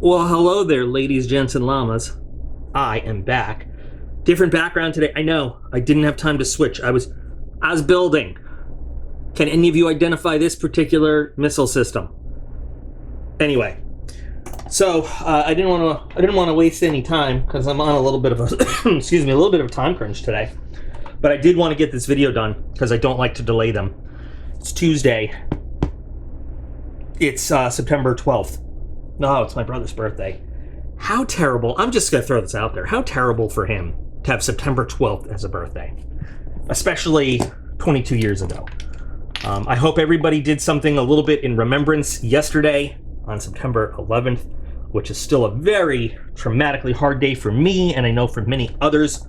Well, hello there, ladies, gents, and llamas. I am back. Different background today. I know. I didn't have time to switch. I was building. Can any of you identify this particular missile system? Anyway, so I didn't want to waste any time because I'm on a little bit of a excuse me, a little bit of a time crunch today. But I did want to get this video done because I don't like to delay them. It's Tuesday. It's September 12th. No, it's my brother's birthday. How terrible. I'm just going to throw this out there. How terrible for him to have September 12th as a birthday. Especially 22 years ago. I hope everybody did something a little bit in remembrance yesterday on September 11th, which is still a very traumatically hard day for me, and I know for many others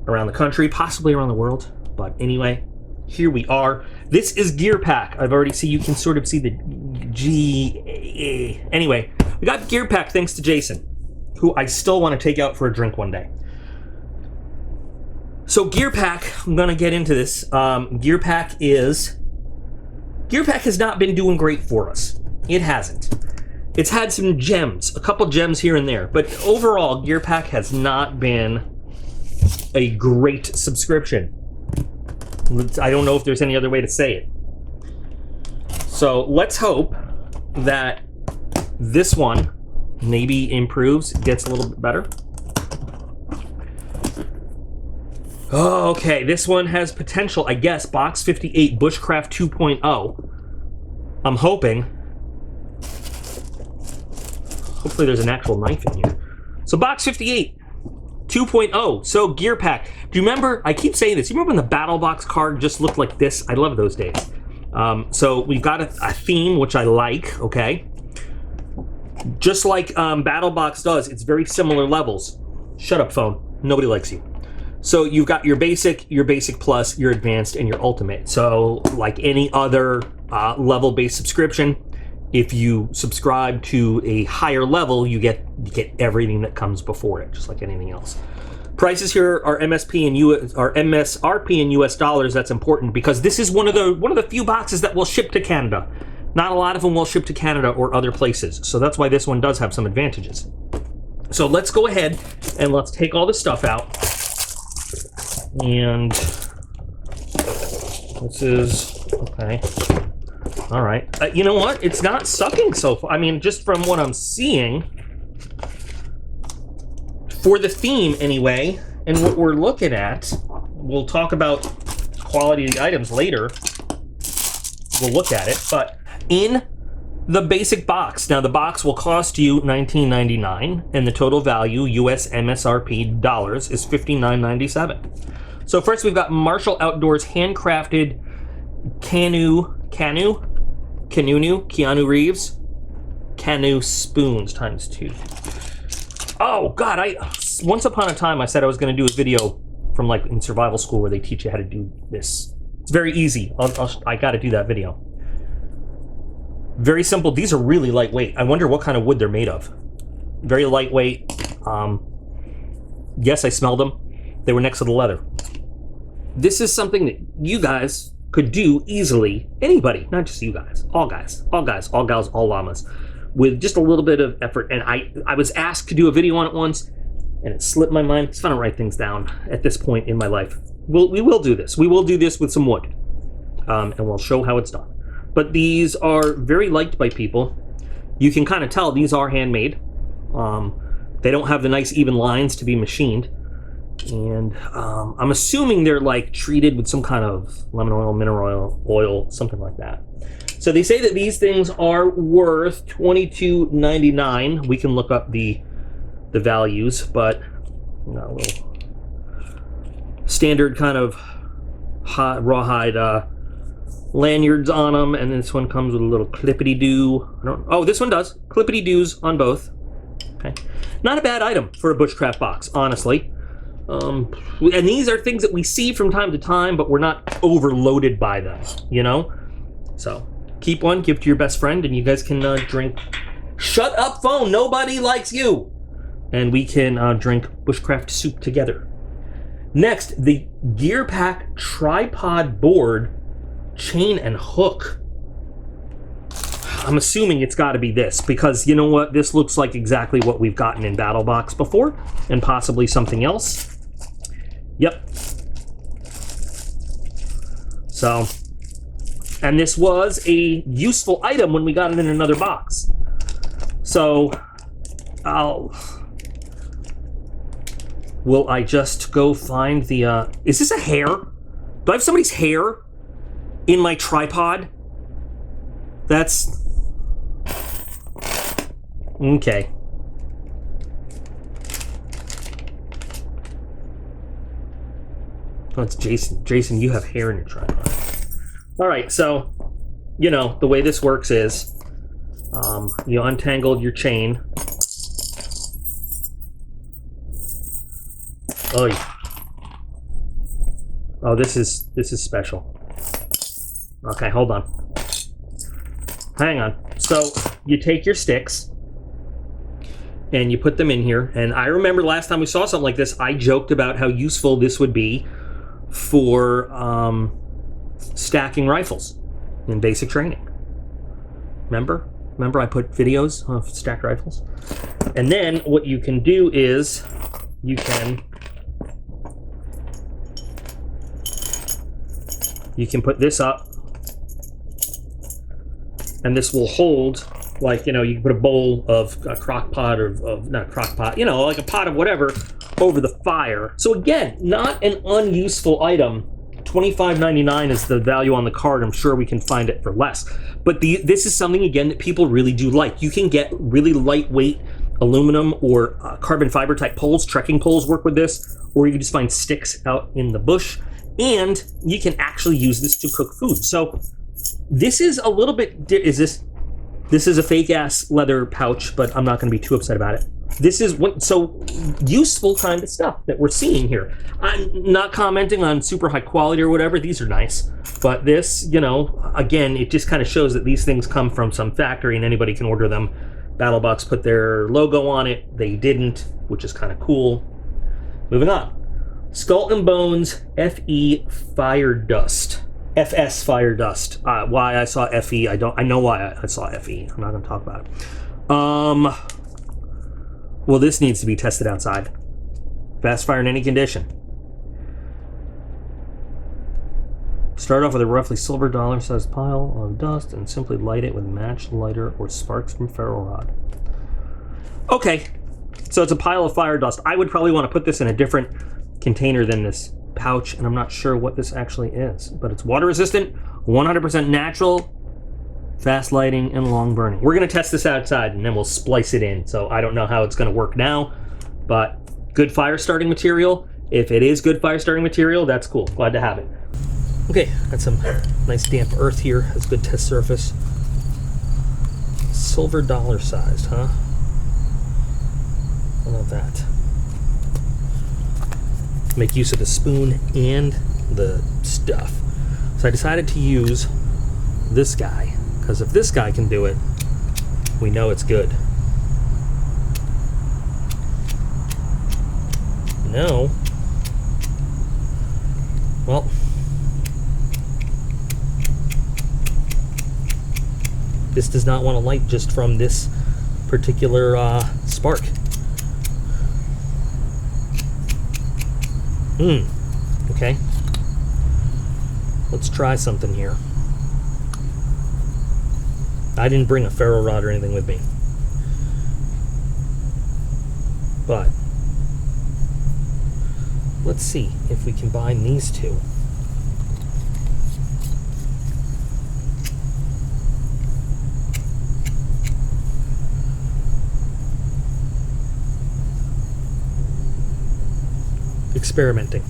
around the country, possibly around the world. But anyway, here we are. This is Gear Pack. I've already you can sort of see the G. Anyway, we got Gear Pack thanks to Jason, who I still want to take out for a drink one day. So Gear Pack, I'm going to get into this. Gear Pack has not been doing great for us. It hasn't. It's had some gems, a couple gems here and there, but overall, Gear Pack has not been a great subscription. I don't know if there's any other way to say it. So let's hope that this one maybe improves, gets a little bit better. Okay, this one has potential, I guess. Box 58 Bushcraft 2.0. I'm hoping. Hopefully there's an actual knife in here. So Box 58 2.0. So Gear Pack. Do you remember, I keep saying this, you remember when the Battle Box card just looked like this? I love those days. So we've got a theme, which I like, okay? Just like Battle Box does, it's very similar levels. Shut up, phone. Nobody likes you. So you've got your basic plus, your advanced, and your ultimate. So like any other level-based subscription, if you subscribe to a higher level, you get everything that comes before it, just like anything else. Prices here are MSRP in US dollars. That's important because this is one of the few boxes that will ship to Canada. Not a lot of them will ship to Canada or other places, so that's why this one does have some advantages. So let's go ahead and let's take all this stuff out. And this is okay. All right. You know what? It's not sucking so far. I mean, just from what I'm seeing, for the theme anyway, and what we're looking at, we'll talk about quality of the items later. We'll look at it, but in the basic box, now the box will cost you $19.99, and the total value US MSRP dollars is $59.97. So first we've got Marshall Outdoors handcrafted Keanu Reeves Keanu spoons ⅔. Oh God, once upon a time I said I was going to do a video from like in survival school where they teach you how to do this. It's very easy. I got to do that video. Very simple. These are really lightweight. I wonder what kind of wood they're made of. Very lightweight. Yes, I smelled them. They were next to the leather. This is something that you guys could do easily. Anybody, not just you guys. All guys, all gals, all llamas. With just a little bit of effort. And I was asked to do a video on it once, and it slipped my mind. It's fun to write things down at this point in my life. We will do this. We will do this with some wood. And we'll show how it's done. But these are very liked by people. You can kind of tell these are handmade. They don't have the nice even lines to be machined. And I'm assuming they're like treated with some kind of lemon oil, mineral oil, something like that. So they say that these things are worth $22.99. We can look up the values, but you know, a little standard kind of rawhide lanyards on them, and this one comes with a little clippity-doo. Oh, this one does. Clippity-doos on both. Okay. Not a bad item for a Bushcraft box, honestly. And these are things that we see from time to time, but we're not overloaded by them, you know? So, keep one, give it to your best friend, and you guys can drink... Shut up, phone! Nobody likes you! And we can drink Bushcraft soup together. Next, the Gear Pack Tripod Board Chain and Hook. I'm assuming it's got to be this, because you know what? This looks like exactly what we've gotten in BattleBox before, and possibly something else. Yep. So, and this was a useful item when we got it in another box. So, will I just go find the, is this a hair? Do I have somebody's hair in my tripod? That's... Okay. Oh, it's Jason. Jason, you have hair in your tripod. All right, so, you know, the way this works is you untangled your chain. Oh, oh, this is special. Okay, hold on. Hang on. So you take your sticks and you put them in here. And I remember last time we saw something like this, I joked about how useful this would be for stacking rifles in basic training. Remember? Remember I put videos of stacked rifles? And then what you can do is you can put this up, and this will hold, like, you know, you can put a bowl of a crock pot of not crock pot, you know, like a pot of whatever over the fire. So again, not an unuseful item. $25.99 is the value on the card. I'm sure we can find it for less. But this is something, again, that people really do like. You can get really lightweight aluminum or carbon fiber type poles. Trekking poles work with this, or you can just find sticks out in the bush. And you can actually use this to cook food. So this is a little bit, this is a fake ass leather pouch, but I'm not going to be too upset about it. This is so useful kind of stuff that we're seeing here. I'm not commenting on super high quality or whatever. These are nice, but this, you know, again, it just kind of shows that these things come from some factory and anybody can order them. BattleBox put their logo on it. They didn't, which is kind of cool. Moving on. Skull and Bones FE Fire Dust. FS Fire Dust. Why I saw FE, I know why I saw FE. I'm not going to talk about it. Well, this needs to be tested outside. Fast fire in any condition. Start off with a roughly silver dollar-sized pile of dust and simply light it with match, lighter, or sparks from ferro rod. Okay, so it's a pile of fire dust. I would probably want to put this in a different container than this pouch, and I'm not sure what this actually is, but it's water resistant, 100% natural, fast lighting, and long burning. We're going to test this outside and then we'll splice it in. So I don't know how it's going to work now, but good fire starting material. If it is good fire starting material, that's cool. Glad to have it. Okay, got some nice damp earth here. That's a good test surface. Silver dollar sized, huh? How about that? Make use of the spoon and the stuff. So I decided to use this guy, because if this guy can do it, we know it's good. No. Well, this does not want to light just from this particular spark. Okay. Let's try something here. I didn't bring a ferro rod or anything with me. But let's see if we combine these two. Experimenting.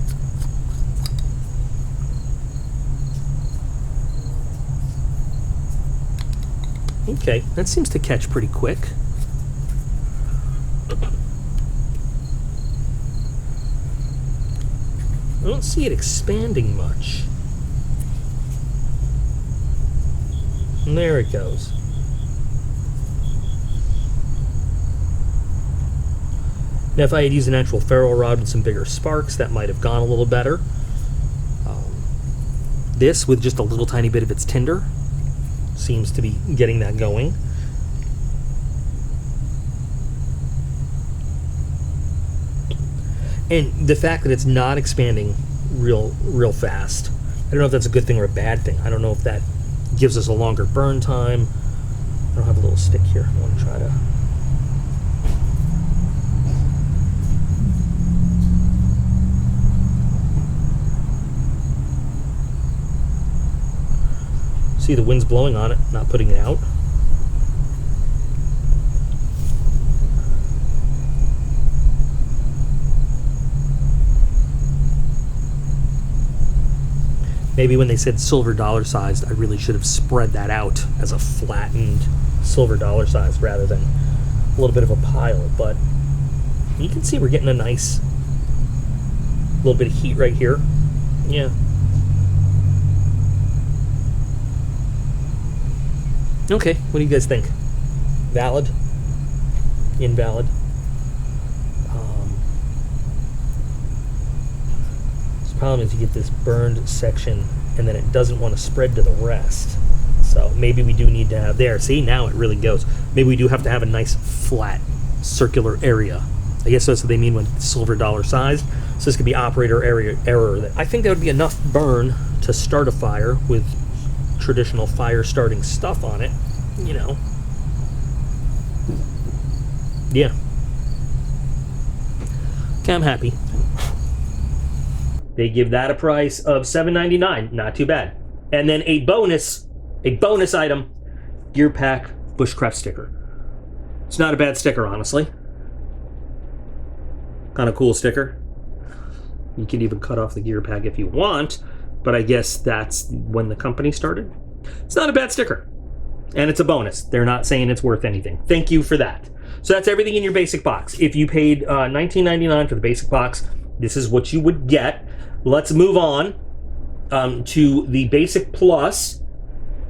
Okay, that seems to catch pretty quick. I don't see it expanding much. And there it goes. Now, if I had used an actual ferro rod with some bigger sparks, that might have gone a little better. This, with just a little tiny bit of its tinder, seems to be getting that going. And the fact that it's not expanding real fast, I don't know if that's a good thing or a bad thing. I don't know if that gives us a longer burn time. I don't have a little stick here. I want to try to... See, the wind's blowing on it, not putting it out. Maybe when they said silver dollar sized, I really should have spread that out as a flattened silver dollar size rather than a little bit of a pile. But you can see we're getting a nice little bit of heat right here. Yeah. Okay, what do you guys think? Valid? Invalid? The problem is you get this burned section and then it doesn't want to spread to the rest. So maybe we do need to have there. See, now it really goes. Maybe we do have to have a nice flat circular area. I guess that's what they mean when silver dollar sized. So this could be operator area error. I think that would be enough burn to start a fire with traditional fire starting stuff on it, you know. Yeah. Okay, I'm happy. They give that a price of $7.99. Not too bad. And then a bonus item, Gear Pack Bushcraft sticker. It's not a bad sticker, honestly. Kind of cool sticker. You can even cut off the Gear Pack if you want, but I guess that's when the company started. It's not a bad sticker. And it's a bonus. They're not saying it's worth anything. Thank you for that. So that's everything in your basic box. If you paid $19.99 for the basic box, this is what you would get. Let's move on to the Basic Plus.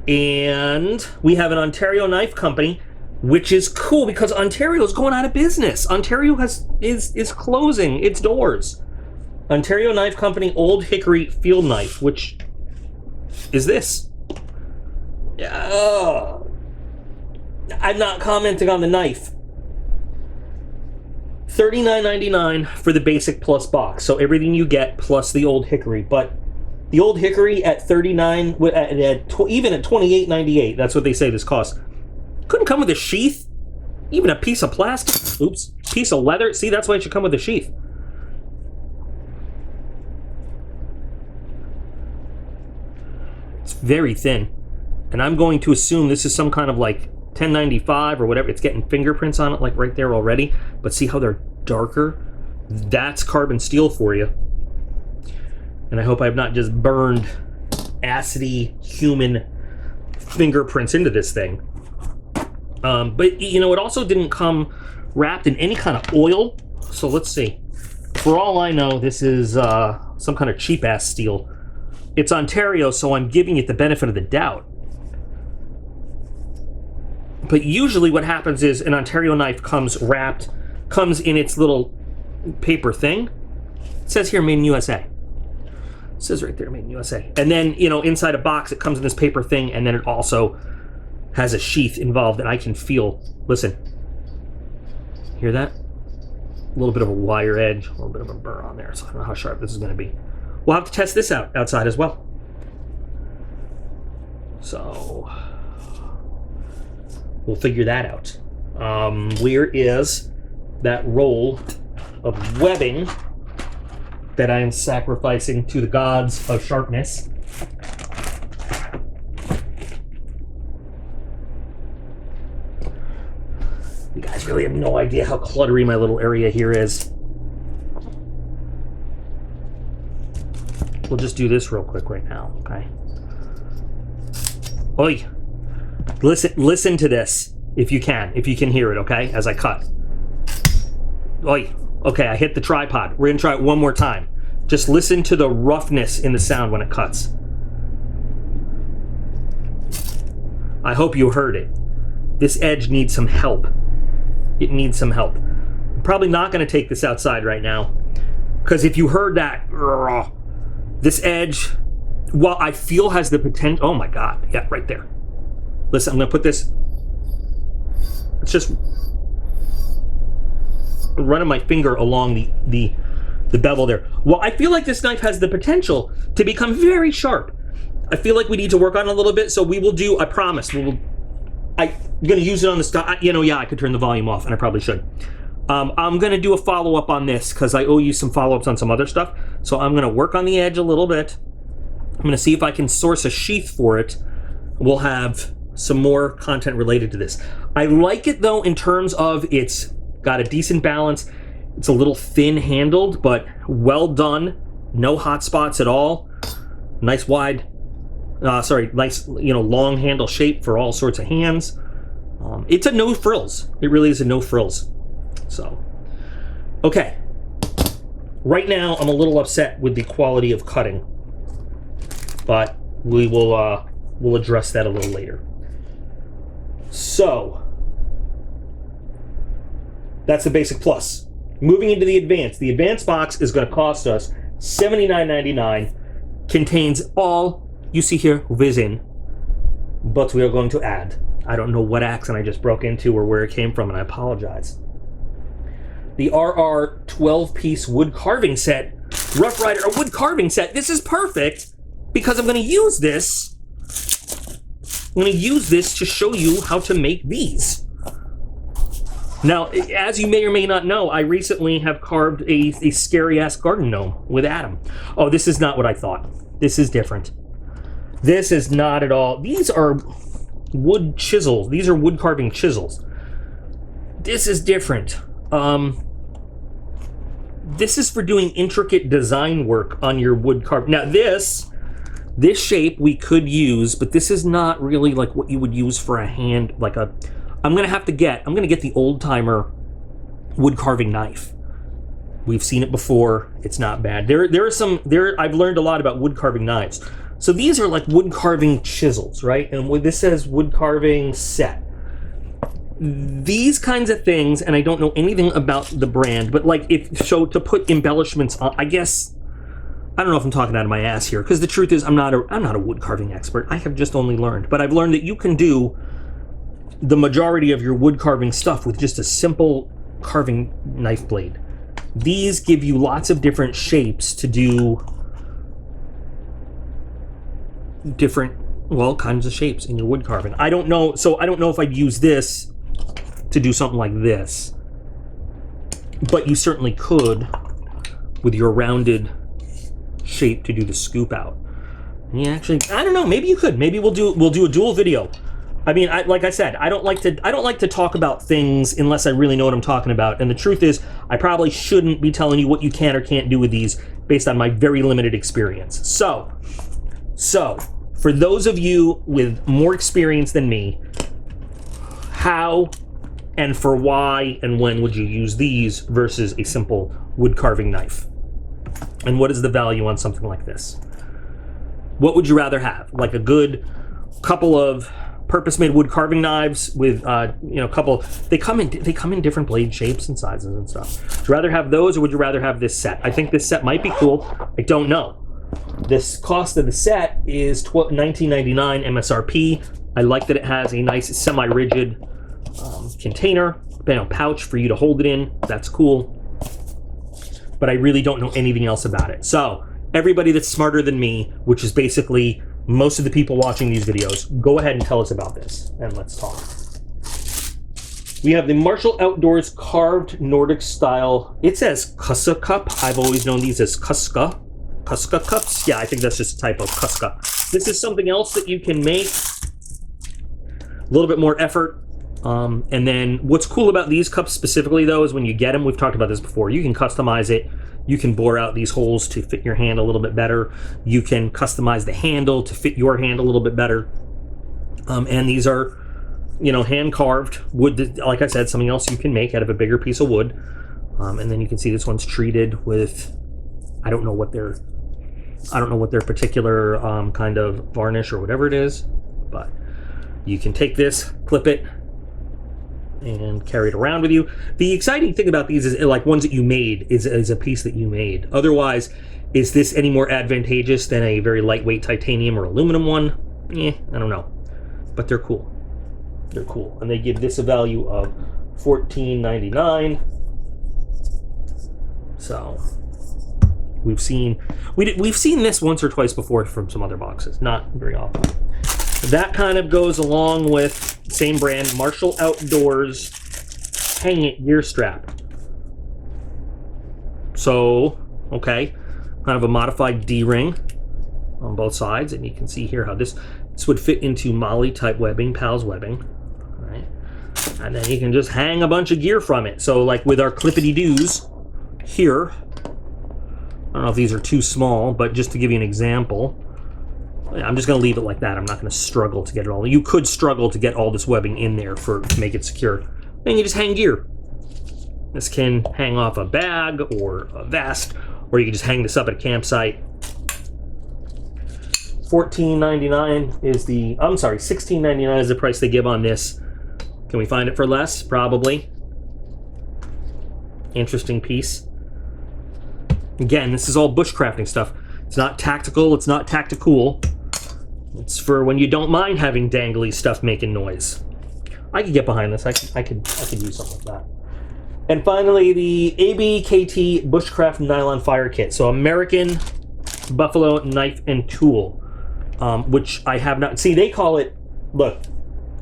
And we have an Ontario knife company, which is cool because Ontario is going out of business. Ontario is closing its doors. Ontario Knife Company Old Hickory Field Knife, which is this. I'm not commenting on the knife. $39.99 for the Basic Plus box. So everything you get plus the Old Hickory. But the Old Hickory at $39, even at $28.98, that's what they say this costs. Couldn't come with a sheath? Even a piece of plastic? Oops. Piece of leather? See, that's why it should come with a sheath. It's very thin. And I'm going to assume this is some kind of like 1095 or whatever. It's getting fingerprints on it like right there already. But see how they're darker? That's carbon steel for you. And I hope I've not just burned acidy human fingerprints into this thing. But you know, it also didn't come wrapped in any kind of oil. So let's see. For all I know, this is some kind of cheap ass steel. It's Ontario, so I'm giving it the benefit of the doubt. But usually what happens is an Ontario knife comes wrapped, comes in its little paper thing. It says here, made in USA. It says right there, made in USA. And then, you know, inside a box, it comes in this paper thing, and then it also has a sheath involved, and I can feel, listen, hear that? A little bit of a wire edge, a little bit of a burr on there, so I don't know how sharp this is going to be. We'll have to test this out outside as well. So we'll figure that out. Where is that roll of webbing that I am sacrificing to the gods of sharpness? You guys really have no idea how cluttery my little area here is. We'll just do this real quick right now, okay? Oi! Listen to this, if you can hear it, okay? As I cut. Oi! Okay, I hit the tripod. We're gonna try it one more time. Just listen to the roughness in the sound when it cuts. I hope you heard it. This edge needs some help. It needs some help. I'm probably not gonna take this outside right now, because if you heard that, this edge, well, I feel has the potential, oh my God, yeah, right there. Listen, I'm gonna put this, it's just running my finger along the bevel there. Well, I feel like this knife has the potential to become very sharp. I feel like we need to work on it a little bit, so we will do, I promise, I'm gonna use it on this, yeah, I could turn the volume off, and I probably should. I'm gonna do a follow-up on this, because I owe you some follow-ups on some other stuff, so I'm gonna work on the edge a little bit. I'm gonna see if I can source a sheath for it. We'll have some more content related to this. I like it, though, in terms of it's got a decent balance. It's a little thin-handled, but well done. No hot spots at all. Nice wide, nice, long handle shape for all sorts of hands. It's a no frills. It really is a no frills. So, okay. Right now, I'm a little upset with the quality of cutting, but we'll address that a little later. So, that's the basic plus. Moving into the advanced box is going to cost us $79.99. Contains all you see here resin, but we are going to add. I don't know what accent I just broke into or where it came from, and I apologize. The RR 12-piece wood carving set, Rough Rider, a wood carving set. This is perfect because I'm going to use this. I'm going to use this to show you how to make these. Now, as you may or may not know, I recently have carved a scary-ass garden gnome with Adam. Oh, this is not what I thought. This is different. This is not at all. These are wood chisels. These are wood carving chisels. This is different. This is for doing intricate design work on your wood carving. Now, this shape we could use, but this is not really like what you would use for a hand, like a... I'm gonna get the old-timer wood carving knife. We've seen it before. It's not bad. I've learned a lot about wood carving knives. So these are like wood carving chisels, right? And this says wood carving set. These kinds of things, and I don't know anything about the brand, but like to put embellishments on, I guess, I don't know if I'm talking out of my ass here, because the truth is I'm not a wood carving expert. I have just only learned, but I've learned that you can do the majority of your wood carving stuff with just a simple carving knife blade. These give you lots of different shapes to do different, kinds of shapes in your wood carving. I don't know if I'd use this to do something like this, but you certainly could with your rounded shape to do the scoop out. Yeah, actually, I don't know, maybe you could. Maybe we'll do a dual video. I mean, like I said, I don't like to talk about things unless I really know what I'm talking about. And the truth is, I probably shouldn't be telling you what you can or can't do with these based on my very limited experience. So for those of you with more experience than me, how and for why and when would you use these versus a simple wood carving knife? And what is the value on something like this? What would you rather have? Like a good couple of purpose-made wood carving knives with couple. They come in different blade shapes and sizes and stuff. Would you rather have those, or would you rather have this set? I think this set might be cool. I don't know. This cost of the set is $19.99 MSRP. I like that it has a nice semi-rigid container, pouch for you to hold it in. That's cool. But I really don't know anything else about it. So everybody that's smarter than me, which is basically most of the people watching these videos, go ahead and tell us about this, and let's talk. We have the Marshall Outdoors carved Nordic style. It says Kuska cup. I've always known these as Kuska cups. Yeah, I think that's just a type of Kuska. This is something else that you can make. A little bit more effort. And then what's cool about these cups specifically, though, is when you get them, we've talked about this before, you can customize it. You can bore out these holes to fit your hand a little bit better. You can customize the handle to fit your hand a little bit better. And these are, hand carved wood. Like I said, something else you can make out of a bigger piece of wood. And then you can see this one's treated with, I don't know what their particular kind of varnish or whatever it is, but you can take this, clip it, and carry it around with you. The exciting thing about these is, like, ones that you made is a piece that you made. Otherwise, is this any more advantageous than a very lightweight titanium or aluminum one? I don't know, but they're cool. They're cool, and they give this a value of $14.99. So we've seen this once or twice before from some other boxes, not very often. That kind of goes along with same brand, Marshall Outdoors Hang It Gear Strap. So, okay, kind of a modified D-ring on both sides, and you can see here how this would fit into Molly type webbing, Pal's webbing, right? And then you can just hang a bunch of gear from it. So like with our clippity-doos here, I don't know if these are too small, but just to give you an example, I'm just going to leave it like that. I'm not going to struggle to get it all. You could struggle to get all this webbing in there to make it secure. Then you just hang gear. This can hang off a bag or a vest, or you can just hang this up at a campsite. $14.99 is the, I'm sorry, $16.99 is the price they give on this. Can we find it for less? Probably. Interesting piece. Again, this is all bushcrafting stuff. It's not tactical, it's not tactical. It's for when you don't mind having dangly stuff making noise. I could get behind this. I could use something like that. And finally, the ABKT Bushcraft Nylon Fire Kit. So American Buffalo Knife and Tool, which I have not... See, they call it... Look,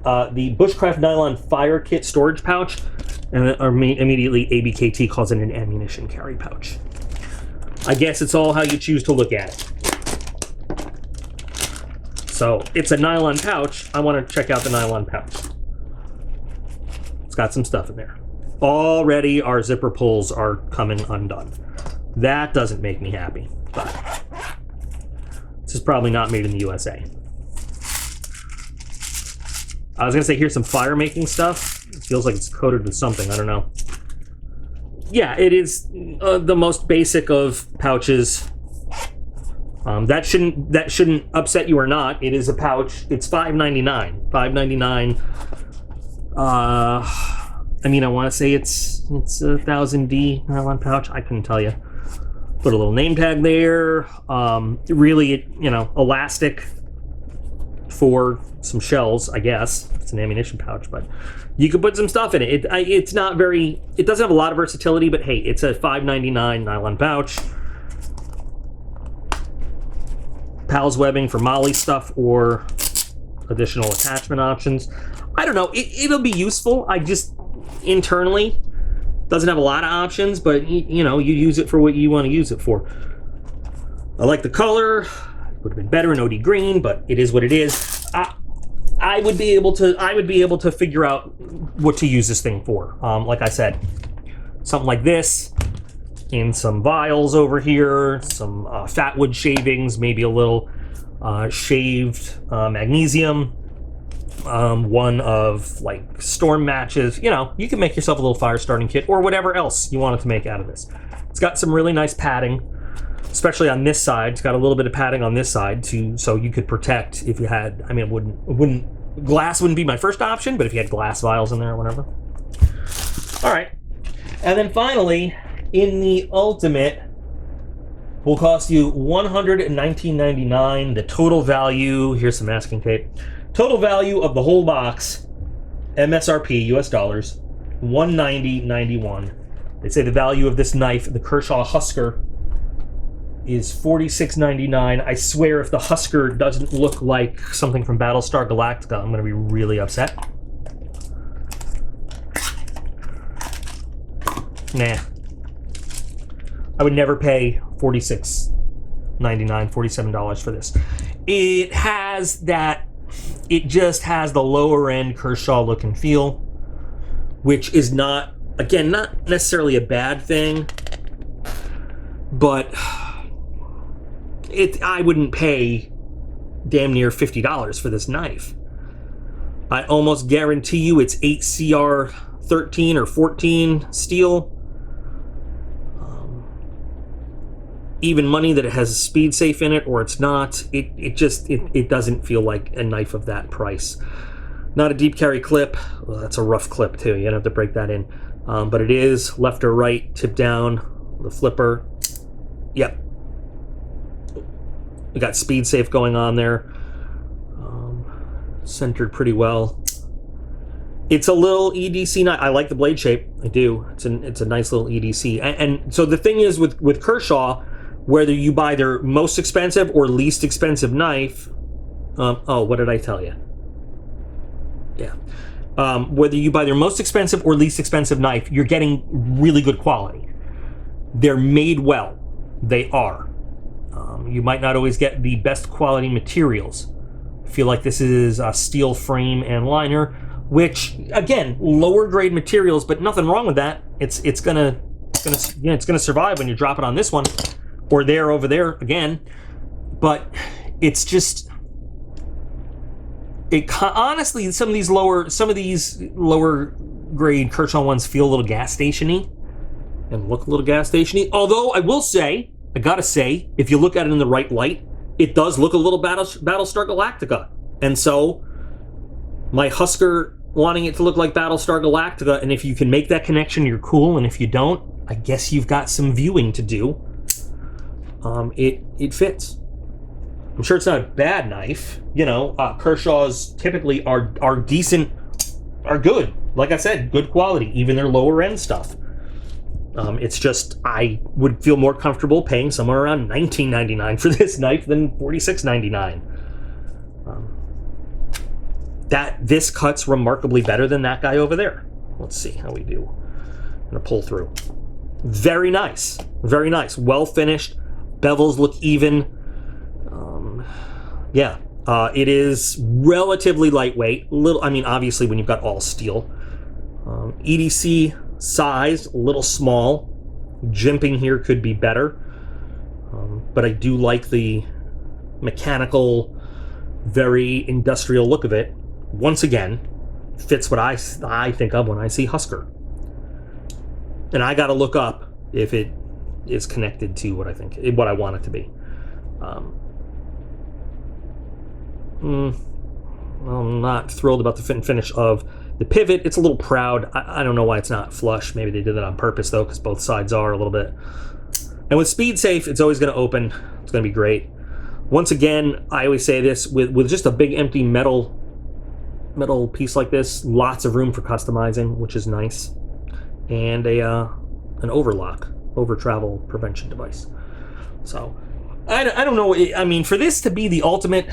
the Bushcraft Nylon Fire Kit storage pouch, and then immediately ABKT calls it an ammunition carry pouch. I guess it's all how you choose to look at it. So, it's a nylon pouch. I want to check out the nylon pouch. It's got some stuff in there. Already, our zipper pulls are coming undone. That doesn't make me happy, but this is probably not made in the USA. I was going to say, here's some fire-making stuff. It feels like it's coated with something. I don't know. Yeah, it is the most basic of pouches. That shouldn't upset you or not. It is a pouch. It's $5.99. $5.99. I mean, I want to say it's a 1000D nylon pouch. I couldn't tell you. Put a little name tag there. Really, elastic for some shells, I guess. It's an ammunition pouch, but you could put some stuff in it. It's not very... It doesn't have a lot of versatility, but hey, it's a $5.99 nylon pouch. Pal's webbing for Molly stuff or additional attachment options. I don't know. It'll be useful. I just... Internally, doesn't have a lot of options, but you use it for what you want to use it for. I like the color. It would have been better in OD green, but it is what it is. I would be able to figure out what to use this thing for. Like I said, something like this in some vials over here, some fatwood shavings, maybe a little shaved magnesium. One of like storm matches. You can make yourself a little fire starting kit or whatever else you wanted to make out of this. It's got some really nice padding, especially on this side. It's got a little bit of padding on this side so you could protect if you had. I mean, glass wouldn't be my first option, but if you had glass vials in there or whatever. All right, and then finally, in the ultimate, will cost you $119.99. The total value. Here's some masking tape. Total value of the whole box, MSRP, US dollars, $190.91. They say the value of this knife, the Kershaw Husker, is $46.99. I swear if the Husker doesn't look like something from Battlestar Galactica, I'm going to be really upset. Nah. I would never pay $46.99, $47 for this. It just has the lower end Kershaw look and feel, which is not necessarily a bad thing, but I wouldn't pay damn near $50 for this knife. I almost guarantee you it's 8CR 13 or 14 steel. Even money that it has a speed safe in it or it's not, it doesn't feel like a knife of that price. Not a deep carry clip. Well, that's a rough clip too. You don't have to break that in. But it is left or right, tip down, the flipper. Yep. We got speed safe going on there. Centered pretty well. It's a little EDC knife. I like the blade shape. I do. It's a nice little EDC. And so the thing is with Kershaw, whether you buy their most expensive or least expensive knife, oh, what did I tell you? Yeah. Whether you buy their most expensive or least expensive knife, you're getting really good quality. They're made well. They are. You might not always get the best quality materials. I feel like this is a steel frame and liner, which again, lower grade materials, but nothing wrong with that. It's gonna survive when you drop it on this one or there over there again. But it's just, honestly, some of these lower grade Kershaw ones feel a little gas station-y and look a little gas station-y. Although I will say, I gotta say, if you look at it in the right light, it does look a little Battlestar Galactica. And so, my Husker wanting it to look like Battlestar Galactica, and if you can make that connection, you're cool, and if you don't, I guess you've got some viewing to do. It fits. I'm sure it's not a bad knife. You know, Kershaws typically are decent, are good. Like I said, good quality, even their lower end stuff. It's just, I would feel more comfortable paying somewhere around $19.99 for this knife than $46.99. This cuts remarkably better than that guy over there. Let's see how we do. I'm gonna pull through. Very nice, very nice. Well finished. Bevels look even. Yeah, it is relatively lightweight. I mean, obviously when you've got all steel. EDC size, a little small. Jimping here could be better. But I do like the mechanical, very industrial look of it. Once again, fits what I think of when I see Husker. And I gotta look up if it is connected to what I want it to be. I'm not thrilled about the fit and finish of the pivot. It's a little proud. I don't know why it's not flush. Maybe they did that on purpose though, because both sides are a little bit. And with Speed Safe, it's always going to open. It's going to be great. Once again, I always say this, with just a big empty metal piece like this, lots of room for customizing, which is nice, and an over travel prevention device. So I don't know. I mean, for this to be the ultimate,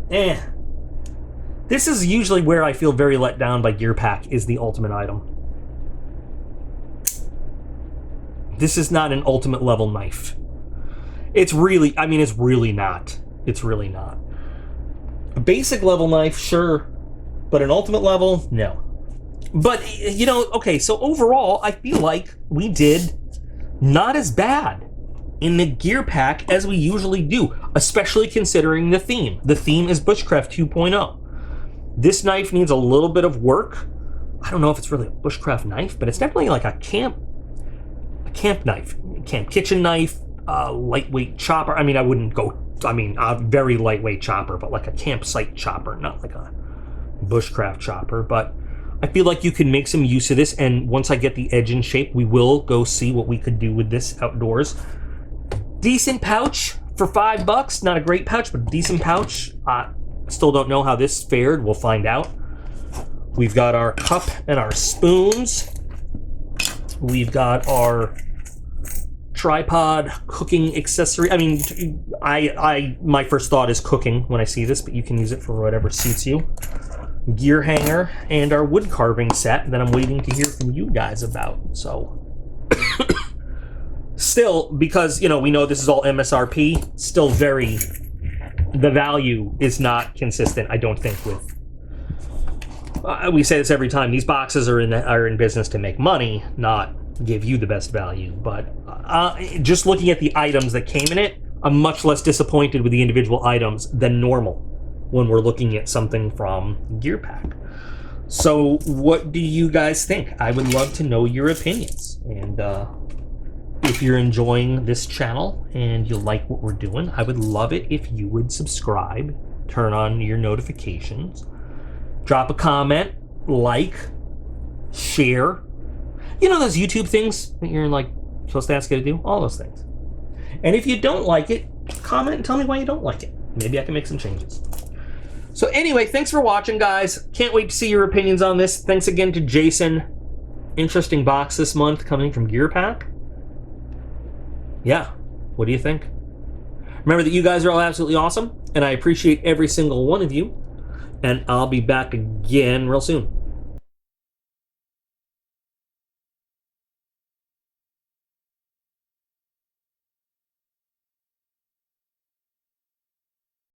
this is usually where I feel very let down by Gear Pack, is the ultimate item. This is not an ultimate level knife. It's really not. It's really not. A basic level knife, sure, but an ultimate level, no. But, you know, okay, so overall, I feel like we did not as bad in the Gear Pack as we usually do, especially considering the theme. The theme is Bushcraft 2.0. This knife needs a little bit of work. I don't know if it's really a Bushcraft knife, but it's definitely like a camp knife, camp kitchen knife, lightweight chopper. I mean, a very lightweight chopper, but like a campsite chopper, not like a Bushcraft chopper. But I feel like you can make some use of this, and once I get the edge in shape, we will go see what we could do with this outdoors. Decent pouch for $5. Not a great pouch, but a decent pouch. Still don't know how this fared. We'll find out. We've got our cup and our spoons. We've got our tripod cooking accessory. I mean, my first thought is cooking when I see this, but you can use it for whatever suits you. Gear hanger and our wood carving set that I'm waiting to hear from you guys about. So still, because, you know, we know this is all MSRP, still the value is not consistent, I don't think, with we say this every time, these boxes are in business to make money, not give you the best value. But just looking at the items that came in it, I'm much less disappointed with the individual items than normal when we're looking at something from Gear Pack. So what do you guys think? I would love to know your opinions. And if you're enjoying this channel and you like what we're doing, I would love it if you would subscribe, turn on your notifications, drop a comment, like, share. You know those YouTube things that you're like supposed to ask you to do? All those things. And if you don't like it, comment and tell me why you don't like it. Maybe I can make some changes. So anyway, thanks for watching, guys. Can't wait to see your opinions on this. Thanks again to Jason. Interesting box this month coming from Gear Pack. Yeah, what do you think? Remember that you guys are all absolutely awesome, and I appreciate every single one of you. And I'll be back again real soon.